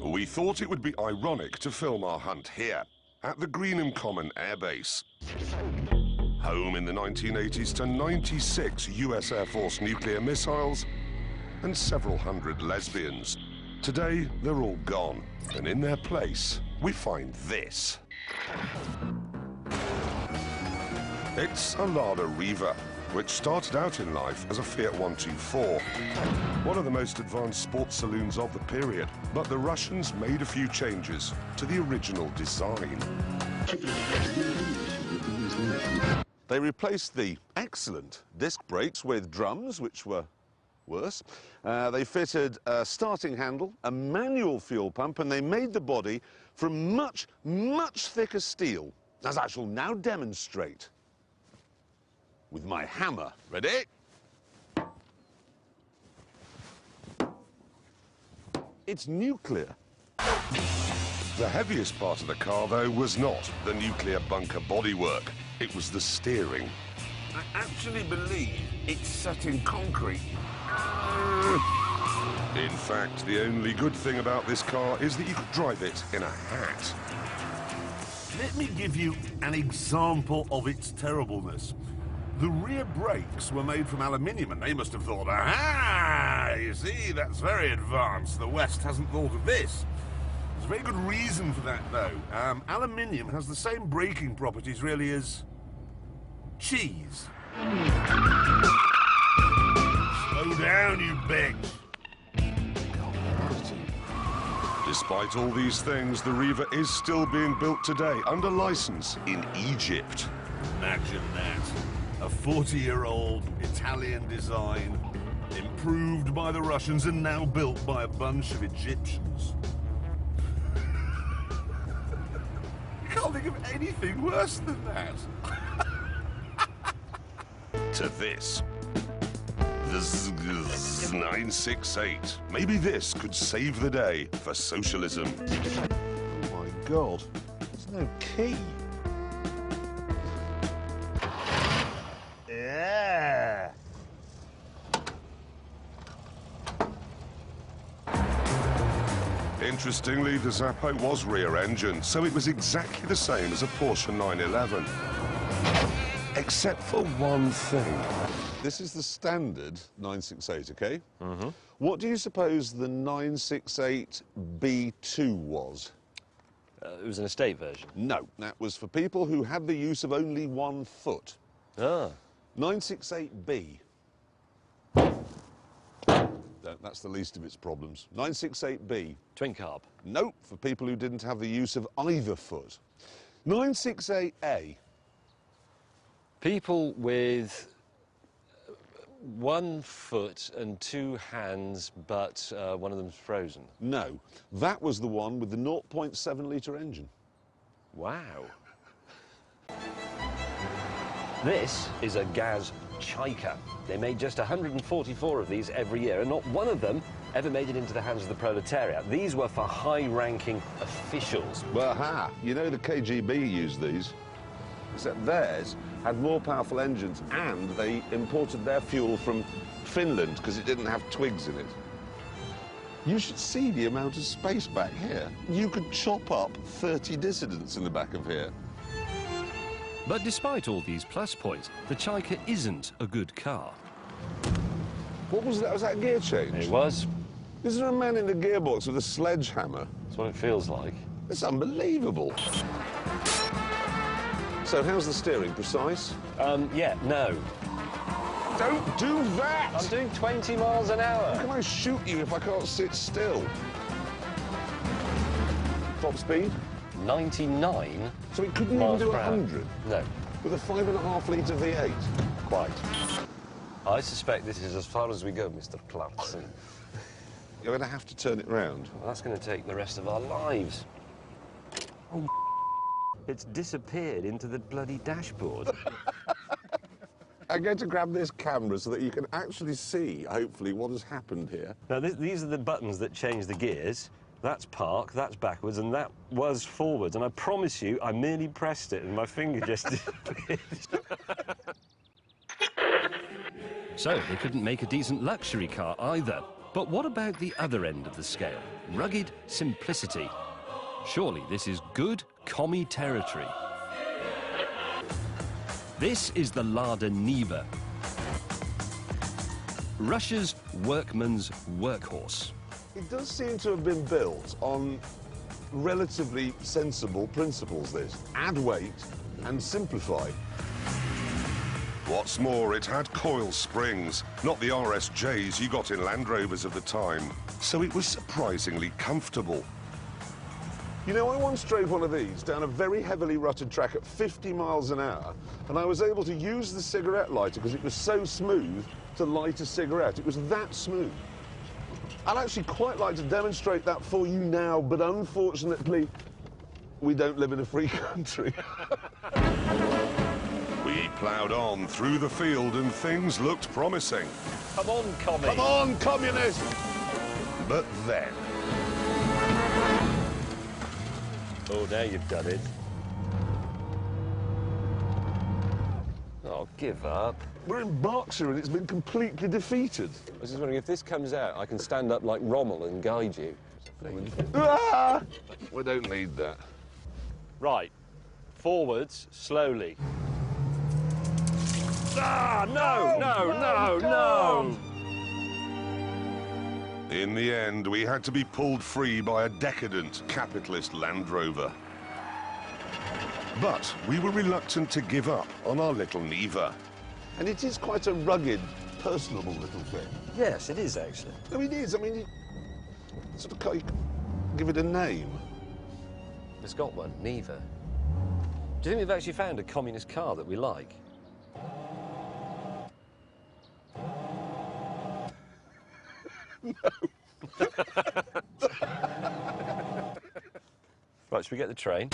We thought it would be ironic to film our hunt here, at the Greenham Common Air Base. Home in the 1980s to 96 US Air Force nuclear missiles and several hundred lesbians. Today, they're all gone, and in their place, we find this. It's a Lada Riva, which started out in life as a Fiat 124, one of the most advanced sports saloons of the period. But the Russians made a few changes to the original design. They replaced the excellent disc brakes with drums, which were worse. They fitted a starting handle, a manual fuel pump, and they made the body from much, much thicker steel, as I shall now demonstrate with my hammer. Ready? It's nuclear. The heaviest part of the car, though, was not the nuclear bunker bodywork. It was the steering. I actually believe it's set in concrete. In fact, the only good thing about this car is that you could drive it in a hat. Let me give you an example of its terribleness. The rear brakes were made from aluminium, and they must have thought, aha! You see, that's very advanced. The West hasn't thought of this. There's a very good reason for that, though. Aluminium has the same braking properties, really, as cheese. Slow down, you bitch. Despite all these things, the Riva is still being built today under license in Egypt. Imagine that. A 40-year-old Italian design, improved by the Russians and now built by a bunch of Egyptians. You can't think of anything worse than that. To this. The 968. Maybe this could save the day for socialism. Oh my God, there's no key. Yeah. Interestingly, the Zappo was rear-engine, so it was exactly the same as a Porsche 911. Except for one thing. This is the standard 968, okay? Mm-hmm. What do you suppose the 968B2 was? It was an estate version. No, that was for people who had the use of only one foot. Ah. 968B. That's the least of its problems. 968B. Twin carb. Nope, for people who didn't have the use of either foot. 968A. People with 1 foot and 2 hands, but one of them's frozen. No, that was the one with the 0.7-litre engine. Wow. This is a Gaz Chaika. They made just 144 of these every year, and not one of them ever made it into the hands of the proletariat. These were for high-ranking officials. Well, ha! You know the KGB used these, except theirs had more powerful engines, and they imported their fuel from Finland because it didn't have twigs in it. You should see the amount of space back here. You could chop up 30 dissidents in the back of here. But despite all these plus points, the Chaika isn't a good car. What was that? Was that a gear change? It was. Is there a man in the gearbox with a sledgehammer? That's what it feels like. It's unbelievable. So how's the steering? Precise? Yeah, no. Don't do that! I'm doing 20 miles an hour. How can I shoot you if I can't sit still? Top speed? 99 So it couldn't even miles do per hour. 100? No, With a 5.5-litre V8? quite. I suspect this is as far as we go, Mr. Clarkson. You're going to have to turn it round. Well, that's going to take the rest of our lives. Oh, it's disappeared into the bloody dashboard. I'm going to grab this camera so that you can actually see, hopefully, what has happened here. Now, these are the buttons that change the gears. That's park, that's backwards, and that was forwards. And I promise you, I merely pressed it and my finger just disappeared. So they couldn't make a decent luxury car either. But what about the other end of the scale? Rugged simplicity. Surely this is good commie territory. This is the Lada Niva, Russia's workman's workhorse. It does seem to have been built on relatively sensible principles, this. Add weight and simplify. What's more, it had coil springs, not the RSJs you got in Land Rovers of the time. So it was surprisingly comfortable. You know, I once drove one of these down a very heavily rutted track at 50 miles an hour, and I was able to use the cigarette lighter because it was so smooth to light a cigarette. It was that smooth. I'd actually quite like to demonstrate that for you now, but unfortunately, we don't live in a free country. We ploughed on through the field and things looked promising. Come on, commie. Come on, communist! But then... Oh, now you've done it. Oh, give up. We're in Berkshire and it's been completely defeated. I was just wondering, if this comes out, I can stand up like Rommel and guide you. Ah! We don't need that. Right. Forwards, slowly. Ah, no! In the end, we had to be pulled free by a decadent capitalist Land Rover. But we were reluctant to give up on our little Niva. And it is quite a rugged, personable little thing. Yes, it is, actually. No, it is. I mean, you sort of can't give it a name. It's got one, Niva. Do you think we've actually found a communist car that we like? Right, should we get the train?